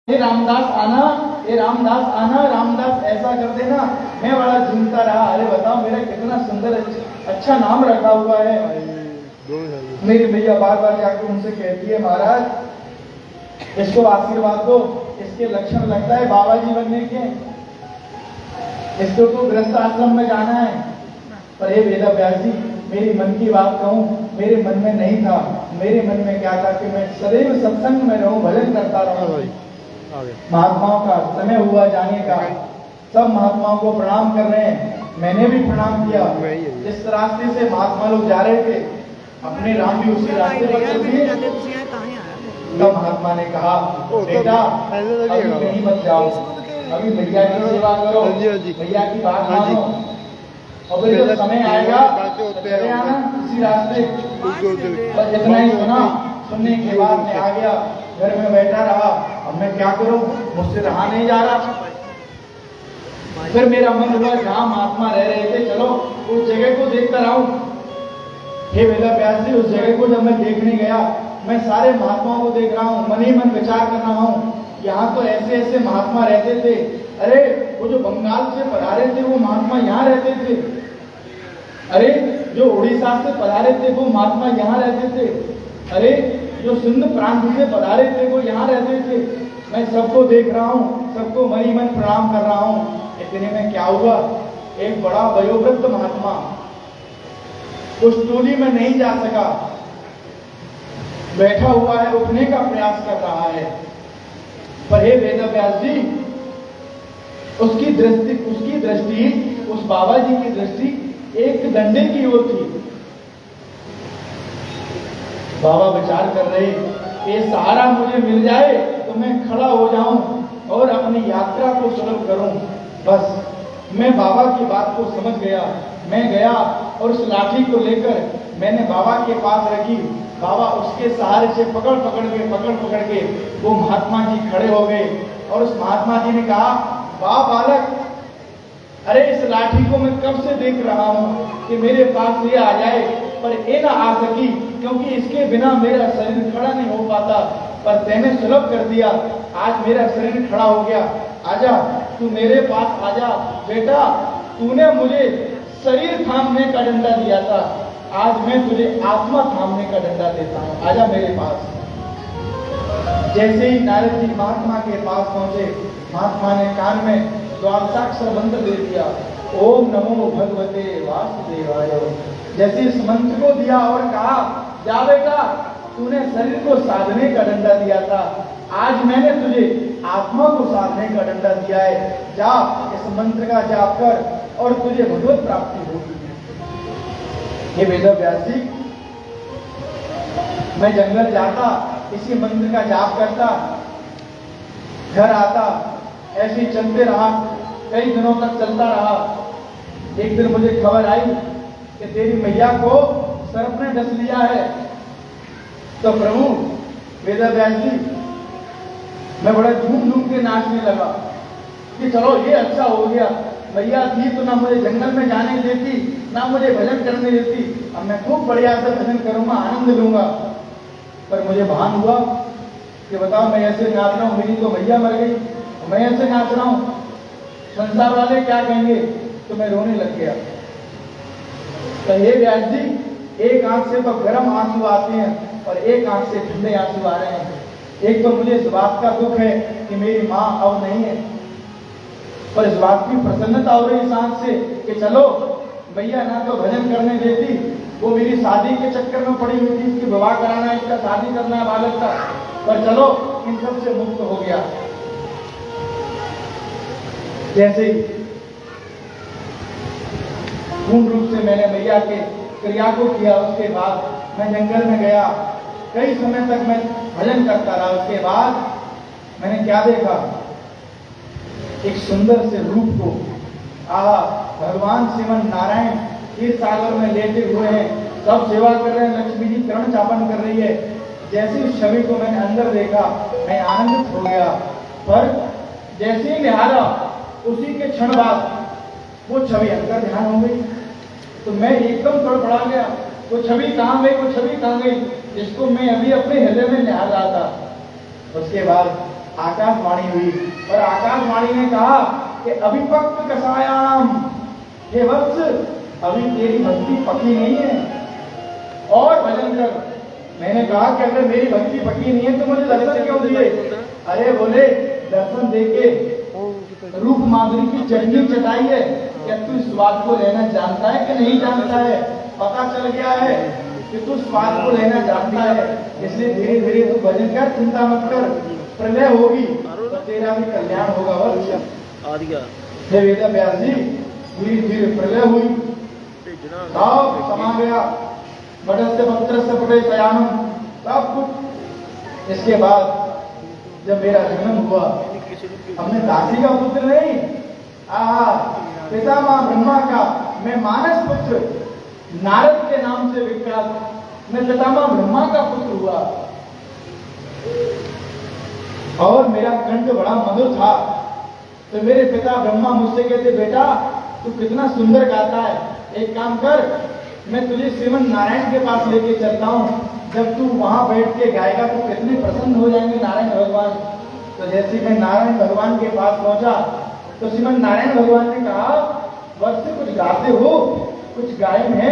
ये रामदास आना, ये रामदास आना, रामदास ऐसा कर देना। मैं बड़ा झूमता रहा, अरे बताओ मेरा कितना सुंदर अच्छा नाम रखा हुआ है। मेरी भैया बार बार जाकर उनसे कहती है, महाराज इसको आशीर्वाद दो, इसके लक्षण लगता है बाबा जी बनने के, इसको तो गृहस्थ आश्रम में जाना है। पर हे वेदा व्यास जी, मेरी मन की बात कहूं, मेरे मन में नहीं था। मेरे मन में क्या था कि मैं सदैव सत्संग में रहूं, भजन करता रहूं। महात्माओं का समय हुआ जाने का, सब महात्माओं को प्रणाम कर रहे हैं, मैंने भी प्रणाम किया। जिस रास्ते से महात्मा लोग जा रहे थे, अपने राम भी उसी रास्ते पर चल दिए। तब महात्मा ने कहा, बेटा अभी कहीं मत जाओ, अभी भैया की सेवा करो, भैया की बात मानो, और फिर जब समय आएगा तो चले आना इसी रास्ते। बस इतना ही सुना, सुनने के बाद मैं आ गया, घर में बैठा रहा। अब मैं क्या करूं, मुझसे रहा नहीं जा रहा। फिर मेरा मन हुआ जहां महात्मा रह रहे थे, चलो उस जगह को देख कर आऊं। हे वेदा व्यास जी, उस जगह को जब मैं देखने गया, मैं सारे महात्माओं को देख रहा हूं, मन ही मन विचार कर रहा हूं, यहाँ तो ऐसे ऐसे महात्मा रहते थे। अरे वो जो बंगाल से पधारे थे वो महात्मा यहाँ रहते थे। अरे जो उड़ीसा से पधारे थे वो महात्मा यहाँ रहते थे। अरे जो सिंध प्रांत से पधारे थे वो यहाँ रहते थे। मैं सबको देख रहा हूँ, सबको मन ही मन प्रणाम कर रहा हूँ। इतने में क्या हुआ, एक बड़ा वयोवृद्ध महात्मा उस टोली में नहीं जा सका, बैठा हुआ है, उठने का प्रयास कर रहा है। पर हे वेद व्यास जी, उसकी दृष्टि उस बाबा जी की दृष्टि एक डंडे की ओर थी। बाबा विचार कर रहे, ये सहारा मुझे मिल जाए तो मैं खड़ा हो जाऊं और अपनी यात्रा को सुलभ करूं। बस मैं बाबा की बात को समझ गया। मैं गया और उस लाठी को लेकर मैंने बाबा के पास रखी। बाबा उसके सहारे से पकड़ पकड़ के वो महात्मा जी खड़े हो गए। और उस महात्मा जी ने कहा, वाह बालक, अरे इस लाठी को मैं कब से देख रहा हूँ कि मेरे पास ये आ जाए, पर ये ना आ सकी क्योंकि इसके बिना मेरा शरीर खड़ा नहीं हो पाता। पर तैने सुलभ कर दिया, आज मेरा शरीर खड़ा हो गया। आजा, तू मेरे पास आजा बेटा, तूने मुझे शरीर थामने का डंडा दिया था, आज मैं तुझे आत्मा थामने का डंडा देता हूँ, आजा मेरे पास। जैसे ही नारद जी महात्मा के पास पहुंचे, महात्मा ने कान में द्वादशाक्षर मंत्र दे दिया, ओम नमो भगवते वासुदेवाय। जैसे इस मंत्र को दिया और कहा, जा बेटा, तूने शरीर को साधने का डंडा दिया था, आज मैंने तुझे आत्मा को साधने का डंडा दिया है। जा इस मंत्र का जाप कर और तुझे भगवत प्राप्ति होगी। ये वेद व्यास जी, मैं जंगल जाता, इसी मंत्र का जाप करता, घर आता, ऐसे ही चलते रहा, कई दिनों तक चलता रहा। एक दिन मुझे खबर आई कि तेरी मैया को सर्प ने डस लिया है। तो प्रभु वेद व्यास जी, मैं बड़ा झूम के नाचने लगा कि चलो ये अच्छा हो गया, मैया थी तो ना मुझे जंगल में जाने देती, ना मुझे भजन करने देती, अब मैं खूब बढ़िया से भजन करूंगा, आनंद लूंगा। पर मुझे भान हुआ कि बताओ, मैं ऐसे नाच रहा हूं, मेरी तो मैया मर गई, मैं ऐसे नाच रहा हूं, संसार वाले क्या कहेंगे। तो मैं रोने लग गया। तो हे व्यास जी, एक आंख से तो गर्म आंसू आते हैं और एक आंख से ठंडे आंसू आ रहे हैं। एक तो मुझे इस बात का दुख है कि मेरी माँ अब नहीं है, पर इस बात की प्रसन्नता हो रही इस आंख से कि चलो भैया ना तो भजन करने देती, वो मेरी शादी के चक्कर में पड़ी हुई थी, इसकी विवाह कराना है, इसका शादी करना है बालक का, पर चलो इन सब से मुक्त हो गया। जैसे ही पूर्ण रूप से मैंने मैया के क्रिया को किया, उसके बाद मैं जंगल में गया, कई समय तक मैं भजन करता रहा। उसके बाद मैंने क्या देखा, एक सुंदर से रूप को, आहा, भगवान श्रीमन नारायण क्षीर सागर में लेटे हुए हैं, सब सेवा कर रहे हैं, लक्ष्मी जी कर्ण चापन कर रही है। जैसे उस छवि को मैंने अंदर देखा, मैं आनंदित हो गया। पर जैसे ही निहारा, उसी के क्षण बाद वो छवि अंदर ध्यान हो गई। तो मैं एकदम तड़पड़ा गया, वो छवि कहाँ गई, वो छवि कहाँ गई, जिसको मैं अभी अपने हृदय में निहार रहा था। उसके बाद आकाशवाणी हुई और आकाशवाणी ने कहा कि अभिपक्त कसायाम, हे वत्स, अभी तेरी भक्ति पकी नहीं है और भजन कर। मैंने कहा कि अगर मेरी भक्ति पकी नहीं है तो मुझे दर्शन क्यों दिए? अरे बोले, दर्शन देके रूप माधुरी की चटनी चटाई है, क्या तू स्वाद को लेना जानता है कि नहीं जानता है? पता चल गया है कि तू स्वाद को लेना जानता है, इसलिए धीरे धीरे तू भजन कर, चिंता मत कर, प्रलय होगी तो तेरा भी कल्याण होगा। हे वेद व्यास जी, धीरे धीरे प्रलय हुई, सब समा गया, बटस्य पत्रस्य पटे शयानम, सब कुछ। इसके बाद जब मेरा जन्म हुआ, हमने दासी का पुत्र नहीं, पितामह ब्रह्मा का, मैं मानस पुत्र, नारद के नाम से विख्यात, मैं पितामह ब्रह्मा का पुत्र हुआ। और मेरा कंठ बड़ा मधुर था, तो मेरे पिता ब्रह्मा मुझसे कहते, बेटा तू कितना सुंदर गाता है, एक काम कर, मैं तुझे श्रीमन नारायण के पास लेके चलता हूँ, जब तू वहां बैठ के गाएगा तो कितने प्रसन्न हो जाएंगे नारायण भगवान। तो जैसे मैं नारायण भगवान के पास पहुंचा तो श्रीमन नारायण भगवान ने कहा, वर्ष कुछ गाते हो, कुछ गायन है?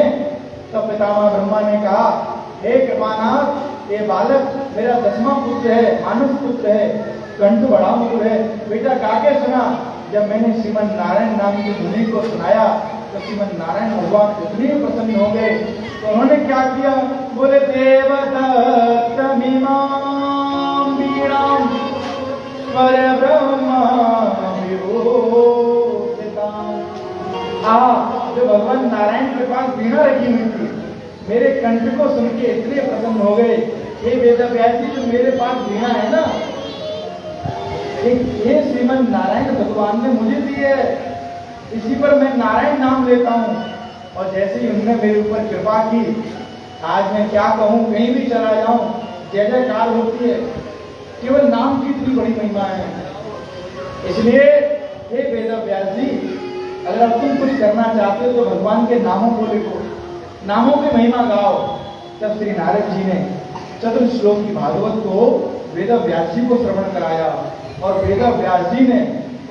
तो पितामह ब्रह्मा ने कहा, हे कृपानाथ, ये बालक मेरा 10वां पुत्र है, मानस पुत्र है, कंठ बड़ा मधुर है, बेटा गा के सुना। जब मैंने श्रीमन नारायण नाम की धुनी को सुनाया तो श्रीमन नारायण भगवान इतने प्रसन्न हो गए, तो उन्होंने क्या किया? बोले, देवदत्तमिमां वीणां परब्रह्म विभूषितां। जो भगवान नारायण के पास वीणा रखी हुई थी, मेरे कंठ को सुन के इतने प्रसन्न हो गए। ये वेद व्यास जी, जो मेरे पास वीणा है ना, ये श्रीमन नारायण भगवान ने मुझे दी है, इसी पर मैं नारायण नाम लेता हूँ। और जैसे ही उन्होंने मेरे ऊपर कृपा की, आज मैं क्या कहूँ, कहीं भी चला जाऊं जय जयकार होती है, केवल नाम की इतनी बड़ी महिमा है। इसलिए हे वेद व्यास जी, अगर तुम कुछ करना चाहते हो तो भगवान के नामों को लिखो, नामों की महिमा गाओ। तब श्री नारद जी ने चतुर श्लोक की भागवत को वेद व्यास जी को श्रवण कराया, और वेद व्यास जी ने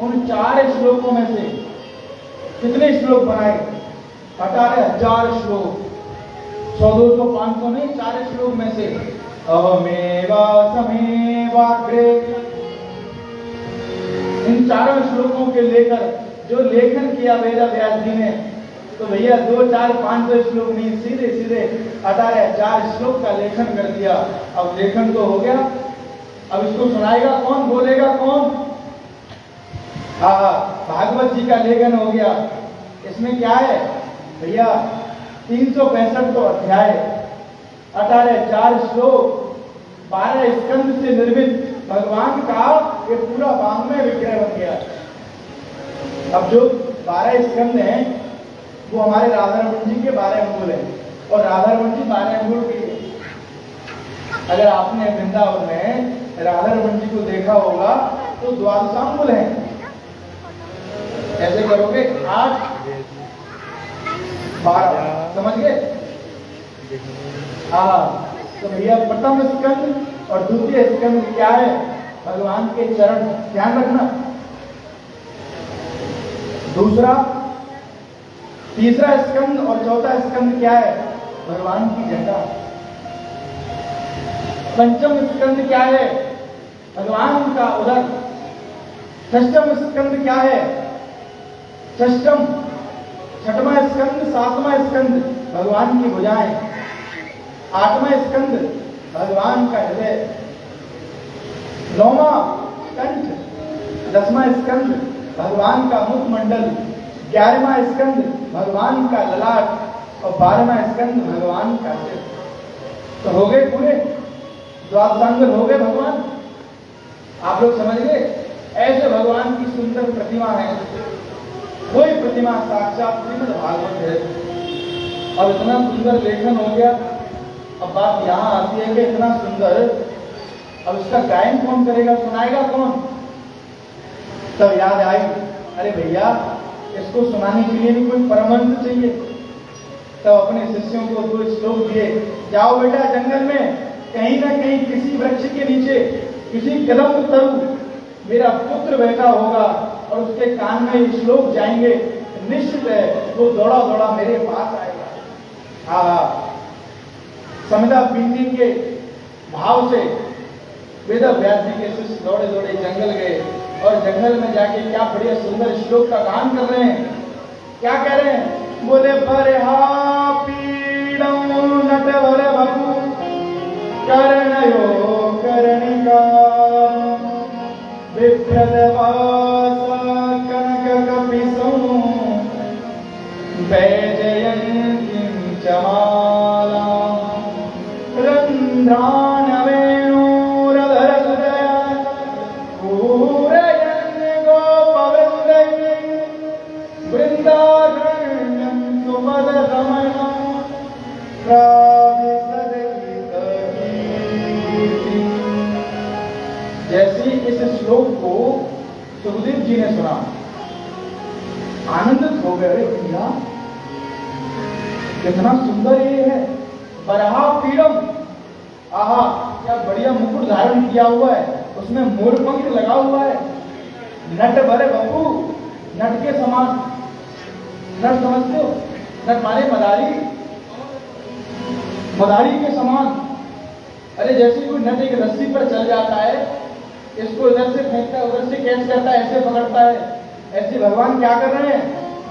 उन 4 श्लोकों में से कितने श्लोक बनाए? 18,000 श्लोक, 100, 200, 500 नहीं, 4 श्लोक में से अहमेवा समेवाग्रे, इन 4 श्लोकों के लेकर जो लेखन किया वेद व्यास जी ने, तो भैया 2, 4, 500 श्लोक नहीं, सीधे सीधे 18,000 श्लोक का लेखन कर दिया। अब लेखन तो हो गया, अब इसको सुनाएगा कौन, बोलेगा कौन? भागवत जी का लेखन हो गया। इसमें क्या है भैया? 365 तो अध्याय, 18,000 श्लोक, 12 स्कंद से निर्मित भगवान का ये पूरा वाङ्मय विग्रह बन गया। अब जो 12 स्कंद हैं वो हमारे राधारमण जी के 12 अंगुल हैं, और राधारमण जी 12 अंगुल के। अगर आपने वृंदावन में राधारमण जी को देखा होगा तो 12 अंगुल हैं। ऐसे करोगे 8, 12, समझ गए? तो भैया प्रथम स्कंद और द्वितीय स्कंद क्या है? भगवान के चरण, ध्यान रखना। दूसरा, तीसरा स्कंद और चौथा स्कंद क्या है? भगवान की जटा। पंचम स्कंद क्या है? भगवान का उदर। षष्ठम स्कंद क्या है? षष्ठम, 6वां स्कंद, 7वां स्कंद भगवान की भुजाएं, 8वां स्कंद भगवान का हृदय, 9वां कंठ, 10वां स्कंद भगवान का मुखमंडल, 11वां स्कंद भगवान का ललाट और 12वां स्कंद भगवान का सिर। तो हो गए पूरे 12 अंग हो गए भगवान। आप लोग समझ गए? ऐसे भगवान की सुंदर प्रतिमा है, वही प्रतिमा साक्षात श्रीमद् भागवत है। अब इतना सुंदर लेखन हो गया। अब बात यहाँ आती है कि इतना सुंदर, अब इसका गायन कौन करेगा, सुनाएगा कौन? तब याद आई, अरे भैया इसको सुनाने के लिए भी कोई परमहंस चाहिए। तब अपने शिष्यों को 2 श्लोक दिए, जाओ बेटा जंगल में कहीं ना कहीं किसी वृक्ष के नीचे, किसी कदम तरु मेरा पुत्र बैठा होगा और उसके कान में ये श्लोक जाएंगे, निश्चित है वो दौड़ा दौड़ा मेरे पास आएगा। हाँ, समझा पिंडी के भाव से वेद व्यास जी के शिष्य दौड़े दौड़े जंगल गए और जंगल में जाके क्या बढ़िया सुंदर श्लोक का गान कर रहे हैं। क्या कह रहे हैं? बोले बरहा पीड़म नटवर बपू कर्णयो कर्णिका विप्रदवास कनक कपिसं वैजयन्तीं च मालां रन्ध्रान् वेणोरधर सुदया पूरयन् गोपवृन्दैः वृन्दारण्यं सुमदरमणं जैसे इस श्लोक को सुखदेव जी ने सुना, आनंदित हो गए। अरे भैया कितना सुंदर ये है, बरहा पीड़म, आहा क्या बढ़िया मुकुट धारण किया हुआ है, उसमें मोरपंख लगा हुआ है, नट भरे बपू, नट के समान। नट समझते हो? नट माने मदारी, मदारी के समान। अरे जैसे कोई नट एक रस्सी पर चल जाता है, इसको इधर से फेंकता है, उधर से कैच करता है, ऐसे पकड़ता है, ऐसे भगवान क्या कर रहे हैं?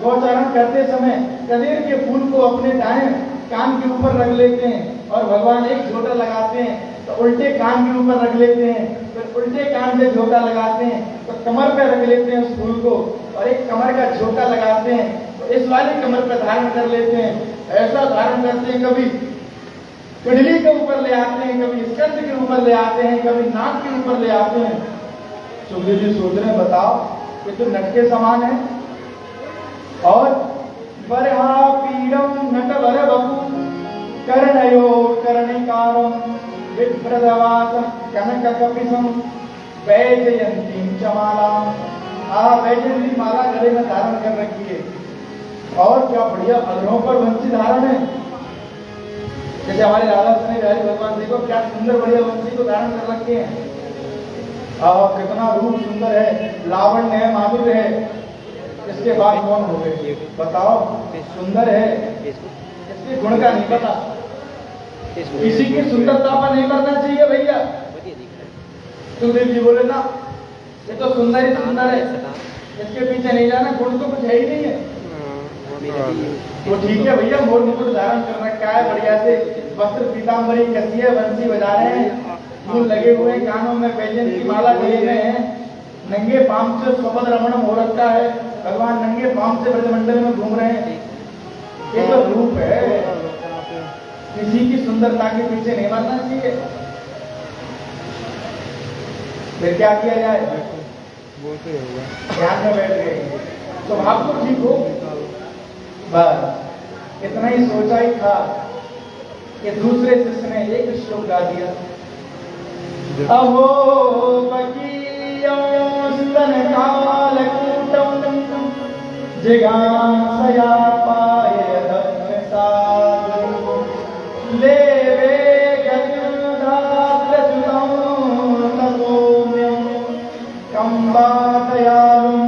गोचारण करते समय कनेर के फूल को अपने दाएं कान के ऊपर रख लेते हैं और भगवान एक झोटा लगाते हैं तो उल्टे कान के ऊपर रख लेते हैं, फिर उल्टे कान से झोटा लगाते हैं तो कमर पे रख लेते हैं उस फूल को, और एक कमर का झोटा लगाते हैं तो इस वाले कमर पे धारण कर लेते हैं। ऐसा धारण करते हैं, कभी पिंडली के ऊपर ले आते हैं, कभी स्कंद के ऊपर ले आते हैं, कभी नाक के ऊपर ले आते हैं। सुखदेव जी सोच रहे हैं, बताओ ये तो नट के समान है। और बरहा पीड़म नट वर बपू कर्णयो कर्णिकारं विप्रदवास कनक कपिसं वैजयन्तीं च मालां। वैजयंती माला गले में धारण कर रखी है, और क्या बढ़िया अधरों पर बंसी धारण है। जैसे हमारे राधा स्वामी बिहारी भगवान देखो क्या सुंदर बढ़िया बंसी को धारण कर रखे हैं। कितना रूप सुंदर है, लावण्य है, माधुर्य है। इसके बाद कौन हो गए बताओ? सुंदर है, इसके गुण का नहीं पता। किसी की सुंदरता पर नहीं करना चाहिए भैया। सुखदेव जी बोले ना, ये तो सुंदर ही सुंदर है, इसके पीछे नहीं जाना, गुण तो कुछ है ही नहीं है। तो ठीक है भैया, मोर मुकुट धारण कर रखा है, बढ़िया से वस्त्र पीताम्बरी कसी है, बंसी बजा रहे हैं, फूल लगे हुए, कानों में वैजयंती की माला लिए हुए हैं, नंगे पांव से स्वपद रमणम हो रखा है, भगवान नंगे पांव से ब्रजमंडल में घूम रहे हैं। ये तो रूप है, किसी की सुंदरता के पीछे नहीं मरना चाहिए। फिर क्या किया जाए? ध्यान में बैठ गए, स्वभाव तो ठीक हो, बस इतना ही सोचा ही था कि दूसरे शिष्य ने एक श्लोक गा दिया, अहो स्तन कालकूटं जिगांसया पाययदग्निसाधु लेवे गतिर्धात्रच्युतं तपोम्यं कंबातयालुं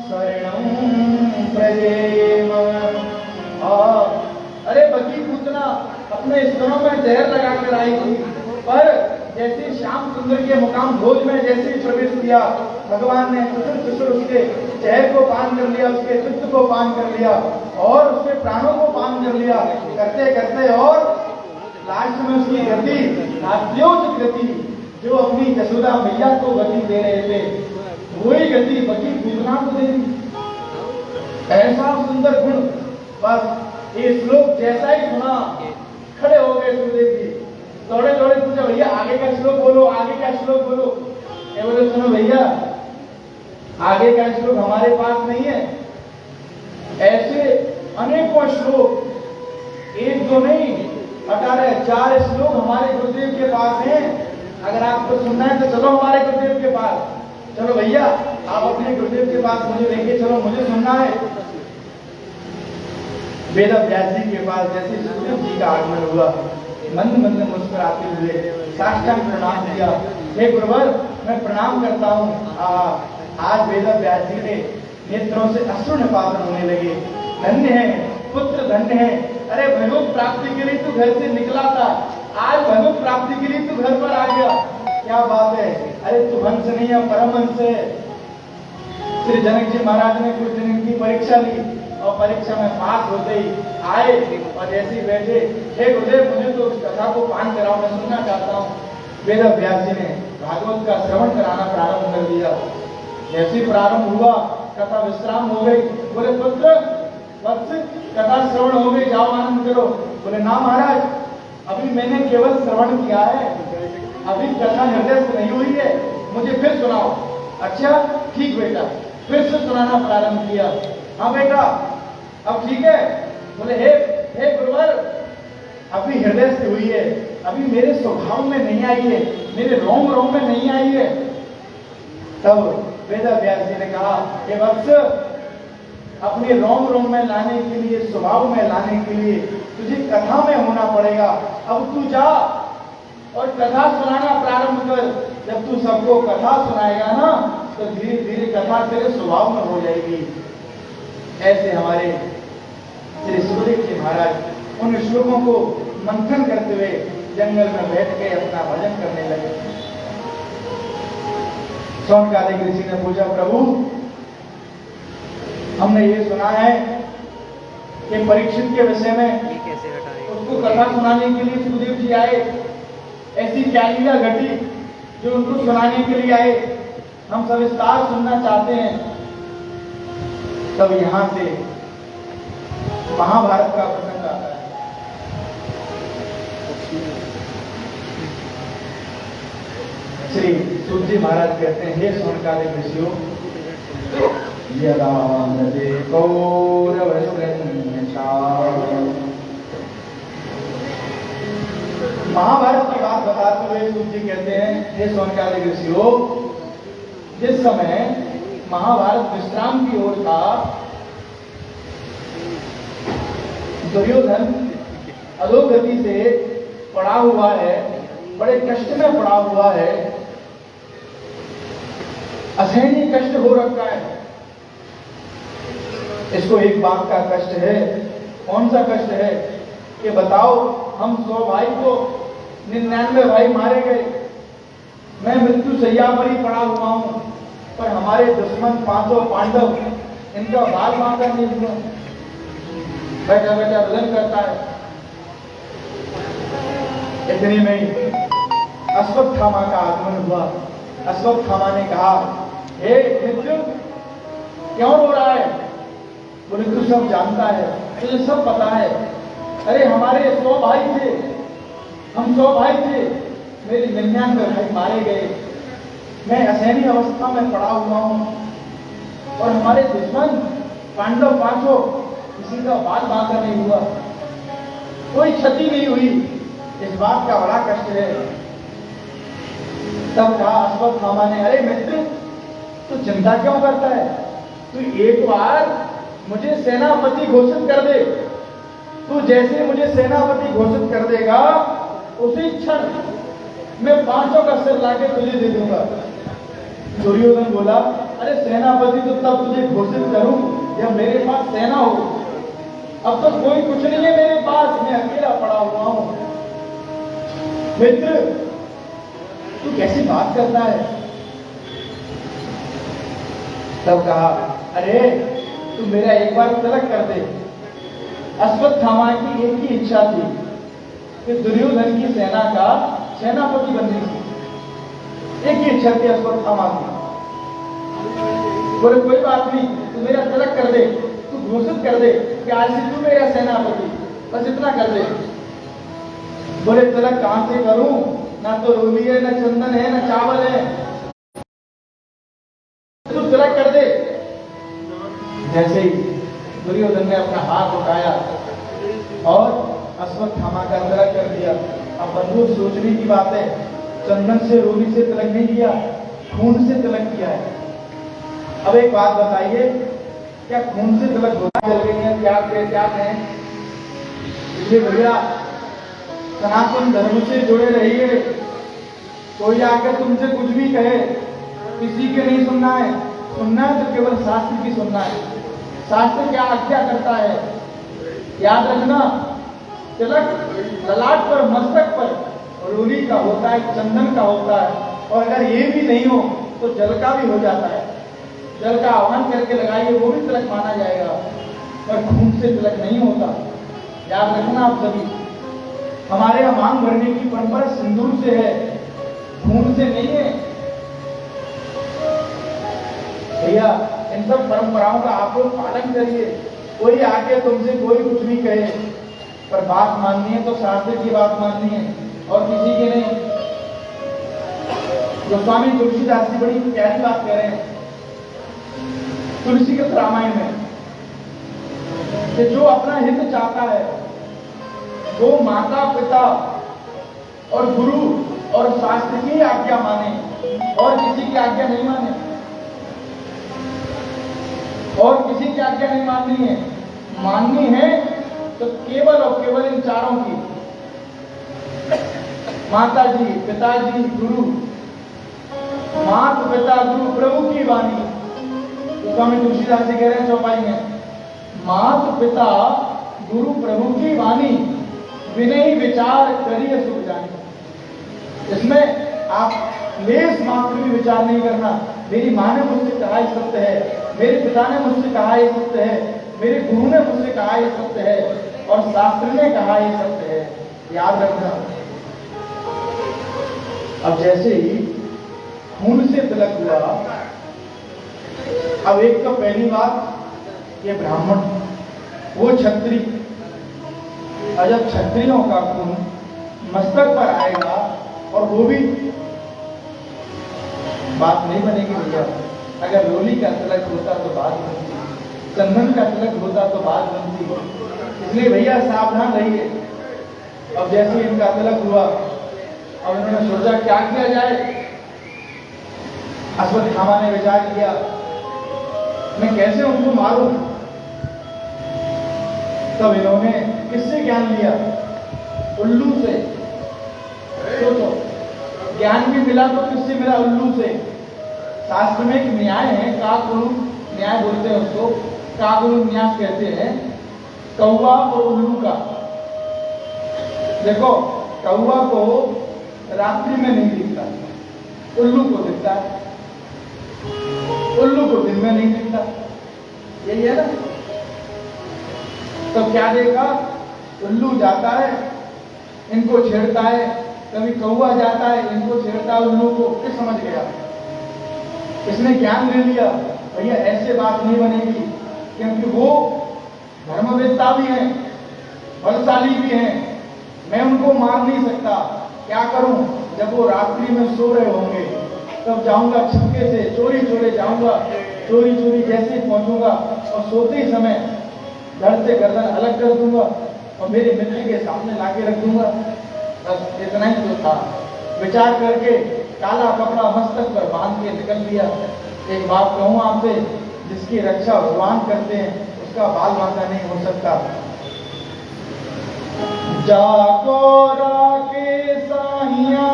शरणं प्रजेम। अरे बकी पूतना अपने स्तनों में जहर लगाकर आई थी, पर जैसे श्याम सुंदर के मुकाम भोज में जैसे ही प्रवेश किया, भगवान ने चुसुर उसके जहर को पान कर लिया, उसके चित्त को पान कर लिया और उसके प्राणों को पान कर लिया, करते करते और लास्ट में उसकी गति, नाद्योत गति, जो अपनी यशोदा मैया को गति दे रहे थे, वही गति बकी पूतना को दे दी। ऐसा सुंदर गुण। बस ये श्लोक जैसा ही सुना, खड़े हो गए सुखदेव जी, दौड़े दौड़े पूछा, भैया आगे का श्लोक बोलो, आगे का श्लोक बोलो। ये बोले, सुनो भैया, आगे का श्लोक हमारे पास नहीं है, ऐसे अनेकों श्लोक, एक दो नहीं 18 श्लोक हमारे गुरुदेव के पास हैं। अगर आपको सुनना है तो चलो हमारे गुरुदेव के पास। चलो भैया आप अपने गुरुदेव के पास मुझे लेके चलो, मुझे सुनना है। वेद व्यास जी के पास जैसे सुखदेव जी का आगमन हुआ, मंद मंद मुस्कुराते हुए साष्टांग प्रणाम किया, हे गुरुवर मैं प्रणाम करता हूँ। आज वेद व्यास जी ने नेत्रों से अश्रु निपातन होने लगे। धन्य है पुत्र, धन्य है। अरे भगवत प्राप्ति के लिए तू घर से निकला था, आज भगवत प्राप्ति के लिए तू घर पर आ गया, क्या बात है। अरे तू हंस नहीं है, परमहंस है। श्री जनक जी महाराज ने कुछ दिन की परीक्षा ली और परीक्षा में पास होते ही आए और जैसे ही बैठे, हे गुरुदेव मुझे तो उस कथा को पान कराओ, मैं सुनना चाहता हूँ। वेद व्यास जी ने भागवत का श्रवण कराना प्रारंभ कर दिया। जैसे प्रारंभ हुआ कथा विश्राम हो गई। बोले पुत्र वत्स कथा श्रवण हो गई, जाओ आनंद करो। बोले ना महाराज, अभी मैंने केवल श्रवण किया है, अभी कथा निर्देश नहीं हुई है, मुझे फिर सुनाओ। अच्छा ठीक बेटा, फिर से सुनाना प्रारंभ किया। हाँ बेटा अब ठीक है। बोले हे गुरुवर, अभी हृदय से हुई है, अभी मेरे स्वभाव में नहीं आई है, मेरे रोम रोम में नहीं आई है। तब वेद व्यास जी ने कहा, हे वत्स, अपने रोम रोम में लाने के लिए, स्वभाव में लाने के लिए तुझे कथा में होना पड़ेगा। अब तू जा और कथा सुनाना प्रारंभ कर। जब तू सबको कथा सुनाएगा ना तो धीरे धीरे कथा तेरे स्वभाव में हो जाएगी। ऐसे हमारे श्री सुखदेव जी महाराज उन श्लोकों को मंथन करते हुए जंगल में बैठ के अपना भजन करने लगे। शौनकादिक ऋषि ने पूछा, प्रभु हमने ये सुना है कि परीक्षित के विषय में उसको कथा सुनाने के लिए सुखदेव जी आए, ऐसी क्या लीला घटी जो उनको सुनाने के लिए आए, हम सविस्तार सुनना चाहते हैं। तब यहां से महाभारत का प्रसंग आता है। श्री सूत जी महाराज कहते हैं, हे शौनकादिक ऋषियों, यदा नृते महाभारत की बात बताते हुए सूत जी कहते हैं, हे शौनकादिक ऋषियों, जिस समय महाभारत विश्राम की ओर था, दुर्योधन अधोगति से पड़ा हुआ है, बड़े कष्ट में पड़ा हुआ है, असहनीय कष्ट हो रखा है। इसको एक बात का कष्ट है। कौन सा कष्ट है कि बताओ, हम 100 भाई को 99 भाई मारे गए, मैं मृत्यु शैया पर ही पड़ा हुआ हूं, पर हमारे दुश्मन 500 पांडव, इनका बाल बांका नहीं हुआ, बैठा बैठा भजन करता है। इतने में अश्वत्थामा का आगमन हुआ। अश्वत्थामा ने कहा, हे मित्र, क्यों रो रहा है? बोले तू सब जानता है, तुझे सब पता है। अरे हमारे 100 भाई थे, हम 100 भाई थे, मेरे 99 भाई मारे गए, मैं असहनीय अवस्था में पड़ा हुआ हूं, और हमारे दुश्मन पांडव 500, किसी का बाल बांका नहीं हुआ, कोई क्षति नहीं हुई। इस बात का बड़ा कष्ट है। तब कहा अश्वत्थामा ने, अरे मित्र, तू चिंता क्यों करता है? तू एक बार मुझे सेनापति घोषित कर दे। तू जैसे मुझे सेनापति घोषित कर देगा, उसी क्षण मैं 500 का सिर लाके तुझे दे दूंगा। दुर्योधन बोला, अरे सेनापति तो तब तुझे घोषित करूं जब मेरे पास सेना हो, अब तो कोई कुछ नहीं है मेरे पास, मैं अकेला पड़ा हुआ हूं। मित्र, तू कैसी बात करता है? तब कहा, अरे तू मेरा एक बार तिलक कर दे। अश्वत्थामा की एक ही इच्छा थी कि दुर्योधन की सेना का सेनापति बनने की, एक ही इच्छा थी अश्वत्थामा की। बोले कोई बात नहीं, तू मेरा तिलक कर दे, तू घोषित कर दे कि आज से तू मेरा सेनापति, बस इतना कर दे। बोले तिलक कहां से करूं? ना तो रोली है, ना चंदन है, ना चावल है, तू तिलक कर दे। जैसे ही दुर्योधन ने अपना हाथ उठाया और अश्वत्थामा का तिलक कर दिया। अब बंधु सोचने की बात है, चंदन से रोली से तिलक नहीं किया, खून से तिलक किया है। अब एक बात बताइए, क्या खून से तिलक होता चल रही है? क्या कहें? इसलिए भैया सनातन धर्म से जुड़े रहिए, कोई आके तुमसे कुछ भी कहे, किसी के नहीं सुनना है। सुनना है तो केवल शास्त्र की सुनना है। शास्त्र क्या आज्ञा करता है, याद रखना। तिलक ललाट पर, मस्तक पर रोली का होता है, चंदन का होता है। और अगर ये भी नहीं हो तो जल का भी हो जाता है। जल का आह्वान करके लगाइए, वो भी तिलक माना जाएगा। पर खून से तिलक नहीं होता, याद रखना आप सभी। हमारे यहाँ मांग भरने की परंपरा सिंदूर से है, खून से नहीं है भैया। इन सब परंपराओं का आप लोग पालन करिए। कोई आके तुमसे कोई कुछ भी कहे, पर बात माननी है तो शास्त्र की बात माननी है, और किसी की नहीं। गोस्वामी तुलसीदास जी बड़ी प्यारी बात कह रहे हैं तुलसी के रामायण में, कि जो अपना हित चाहता है वो माता पिता और गुरु और शास्त्र की आज्ञा माने, और किसी की आज्ञा नहीं माने, और किसी की आज्ञा नहीं माननी है। माननी है तो केवल और केवल इन चारों की, माता जी, पिताजी, गुरु। मात पिता गुरु प्रभु की वाणी, तो स्वामी तुलसीदास जी कह रहे हैं चौपाई में, मात पिता गुरु प्रभु की वाणी, विनय विचार करिए सुख जानी। इसमें आप लेस मात्र भी विचार नहीं करना। मेरी माँ ने मुझसे कहा ये सत्य है, मेरे पिता ने मुझसे कहा ये सत्य है, मेरे गुरु ने मुझसे कहा ये सत्य है, और शास्त्र ने कहा ये सत्य है, याद रखना। अब जैसे ही खून से तिलक हुआ, अब एक तो पहली बात ये ब्राह्मण, वो क्षत्रिय, और जब क्षत्रियों का खून मस्तक पर आएगा, और वो भी बात नहीं बनेगी भैया। अगर रोली का तिलक होता तो बात बनती, चंदन का तिलक होता तो बात बनती। इसलिए भैया सावधान रहिए। अब जैसे इनका तिलक हुआ, अब इन्होंने सोचा क्या किया जाए। अश्वत्थामा ने विचार किया, मैं कैसे उनको मारूं। तब इन्होंने किससे ज्ञान लिया? उल्लू से। सोचो, ज्ञान भी मिला तो किससे मिला? उल्लू से। शास्त्र में एक न्याय है, काकुरु न्याय बोलते हैं उसको, काकुरु न्याय कहते हैं, कौवा और उल्लू का। देखो, कौवा को रात्रि में नहीं दिखता, उल्लू को दिखता है। उल्लू को दिन में नहीं दिखता, यही है ना। तो क्या देखा? उल्लू जाता है, इनको छेड़ता है, कभी कौवा जाता है, इनको छेड़ता है उल्लू को। किस समझ गया? इसने ज्ञान ले लिया। भैया ऐसे बात नहीं बनेगी, क्योंकि वो धर्मवेत्ता भी हैं, बलशाली भी हैं, मैं उनको मार नहीं सकता। क्या करूं? जब वो रात्रि में सो रहे होंगे तब जाऊंगा छिपके से, चोरी चोरी जाऊंगा, चोरी चोरी जैसे पहुंचूंगा और सोते ही समय धड़ से गर्दन अलग कर दूंगा और मेरे मित्र के सामने लाके रख दूंगा। बस इतना ही तो था। विचार करके काला कपड़ा मस्तक पर बांध के निकल लिया। एक बात कहूं आपसे, जिसकी रक्षा भगवान करते हैं उसका बाल बांका नहीं हो सकता। जाको राके साहिया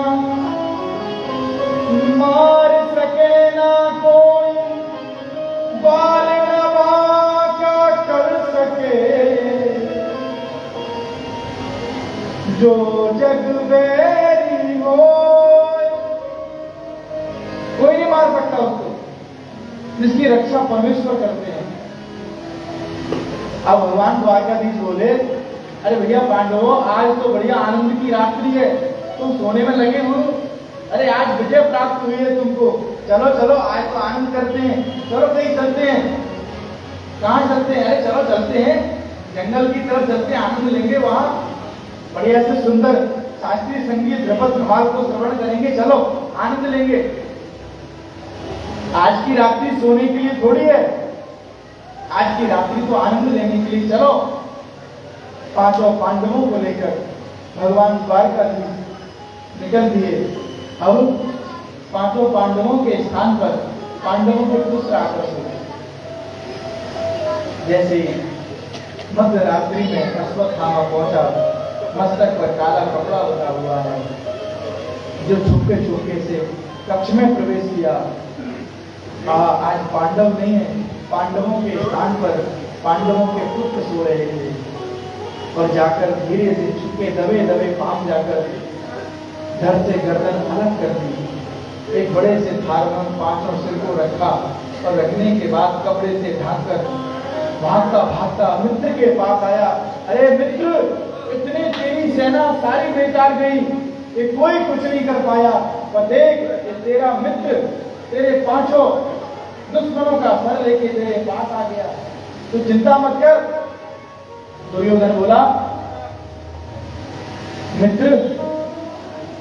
मार सके ना कोई, बाल न बांका कर सके, जो जग बैरी हो कोई नहीं मार सकता उसको, जिसकी रक्षा परमेश्वर करते हैं। अब भगवान द्वारकाधीश बोले, अरे भैया पांडवों, आज तो बढ़िया आनंद की रात्रि है, तुम सोने में लगे हो। अरे आज विजय प्राप्त हुई है तुमको, चलो चलो आज तो आनंद करते हैं, चलो कहीं चलते हैं। कहाँ चलते हैं? अरे चलो चलते हैं, जंगल की तरफ चलते हैं, आनंद लेंगे, वहां बढ़िया से सुंदर शास्त्रीय संगीत ध्रुपद प्रभाव को श्रवण करेंगे, चलो आनंद लेंगे। आज की रात्रि सोने के लिए थोड़ी है, आज की रात्रि तो आनंद लेने के लिए चलो। पांचों पांडवों को लेकर भगवान द्वारकाधीश निकल दिए। अब पांचों पांडवों के स्थान पर पांडवों के पुत्र आकर्षित हुए। जैसे मध्य रात्रि में अश्वत्थामा पहुंचा, मस्तक पर काला कपड़ा लगा हुआ है, जो छुपके छुपके से कक्ष में प्रवेश किया। आज पांडव नहीं है, पांडवों के स्थान पर पांडवों के पुत्र सो रहे थे। और जाकर धीरे से छुपके दबे दबे पांव जाकर धड़ से गर्दन अलग कर दी। एक बड़े से थार में पांचों सिर को रखा और रखने के बाद कपड़े से ढांककर भागता भागता मित्र के पास आया। अरे मित्र, इतने तेरी सेना सारी बेकार गई, ये कोई कुछ नहीं कर पाया, पर देख ये तेरा मित्र तेरे पांचों दुश्मनों का सर लेके तेरे पास आ गया, तू चिंता मत कर। दुर्योधन बोला, मित्र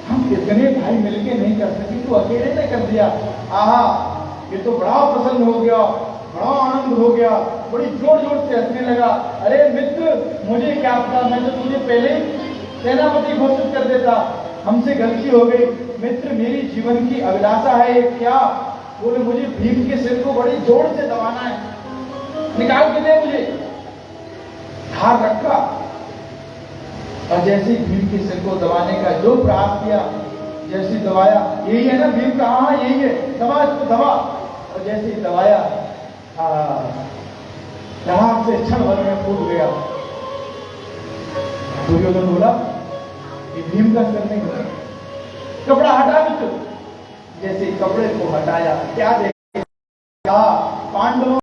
हम कितने भाई मिलके नहीं कर सके, तू अकेले ने कर दिया। आहा, ये तो बड़ा प्रसन्न हो गया, बड़ा आनंद हो गया, बड़ी जोर जोर से हंसने लगा। अरे मित्र, मुझे क्या पता, मैं तो तुझे पहले ही सेनापति घोषित कर देता, हमसे गलती हो गई। मित्र, मेरी जीवन की अभिलाषा है क्या? बोले, मुझे भीम के सिर को बड़ी जोर से दबाना है, निकाल के दे मुझे। धार रखा और जैसे भीम के सिर को दबाने का जो प्रयास किया, जैसे दबाया, यही है ना भीम का, हाँ यही है, दबा इसको दबा। और जैसे ही दबाया, धड़ाक से क्षण भर में फूट गया। दुर्योधन बोला, ये भीम का सिर नहीं है, कपड़ा हटा मित्र। जैसे कपड़े को हटाया, क्या देखा? पांडवों